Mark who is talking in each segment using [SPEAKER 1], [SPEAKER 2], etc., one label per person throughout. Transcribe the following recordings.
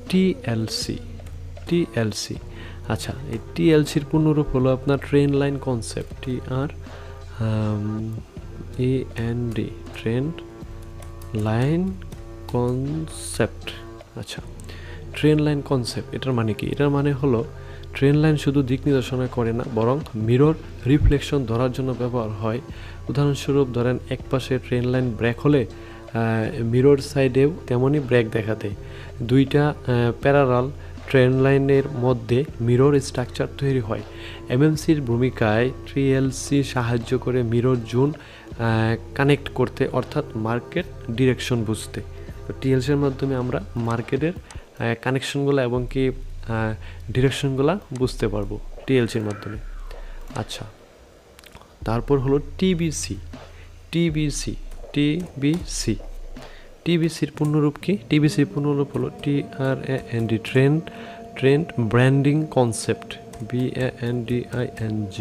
[SPEAKER 1] TLC. TLC, আচ্ছা, এই টিএলসির পূর্ণরূপ হলো আপনার train line concept, TREND, train line concept. আচ্ছা, ট্রেন লাইন কনসেপ্ট এটার মানে কি? এটার মানে হলো ট্রেন লাইন শুধু দিক নির্দেশনা করে না, বরং মিরর রিফ্লেকশন ধরার জন্য ব্যবহার হয়। উদাহরণস্বরূপ ধরেন এক পাশে ট্রেন লাইন ব্রেক হলে মিরর সাইডেও তেমনই ব্রেক দেখা দেয়। দুইটা প্যারালাল ট্রেন লাইনের মধ্যে মিরর স্ট্রাকচার তৈরি হয়। এমএমসির ভূমিকায় টিএলসি সাহায্য করে মিরর জোন কানেক্ট করতে, অর্থাৎ মার্কেট ডিরেকশন বুঝতে। তো টিএলসির মাধ্যমে আমরা মার্কেটের কানেকশনগুলো এবং কি ডিরেকশনগুলো বুঝতে পারবো টিএলসির মাধ্যমে। আচ্ছা, তারপর হলো টিবিসি। টিবিসি টিবিসি টিবিসির পূর্ণরূপ কি? টিবিসির পূর্ণরূপ হলো TRAND, trend branding concept, BANDING,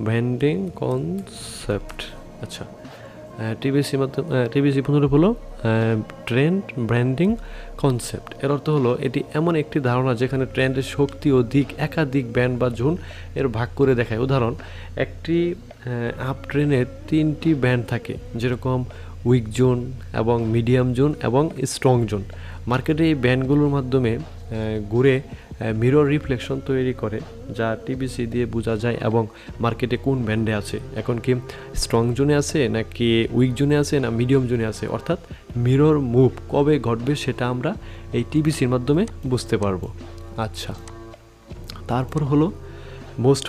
[SPEAKER 1] branding concept. আচ্ছা, টিবিসি পূর্ণরূপ হলো ট্রেন্ড ব্র্যান্ডিং কনসেপ্ট। এর অর্থ হলো এটি এমন একটি ধারণা যেখানে ট্রেন্ডের শক্তি ও দিক একাধিক ব্যান্ড বা জোন এর ভাগ করে দেখায়। উদাহরণ, একটি আপ ট্রেনের 3টি ব্যান্ড থাকে, যেরকম উইক জোন এবং মিডিয়াম জোন এবং স্ট্রং জোন। মার্কেটে এই ব্যান্ডগুলোর মাধ্যমে ঘুরে মিরর রিফ্লেকশন তৈরি করে, যা টিবিসি দিয়ে বোঝা যায় এবং মার্কেটে কোন ব্যান্ডে আছে, এখন কি স্ট্রং জোনে আছে নাকি উইক জোনে আছে না মিডিয়াম জোনে আছে, অর্থাৎ মিরর মুভ কবে ঘটবে সেটা আমরা এই টিবিসির মাধ্যমে বুঝতে পারবো। আচ্ছা, তারপর হলো মোস্ট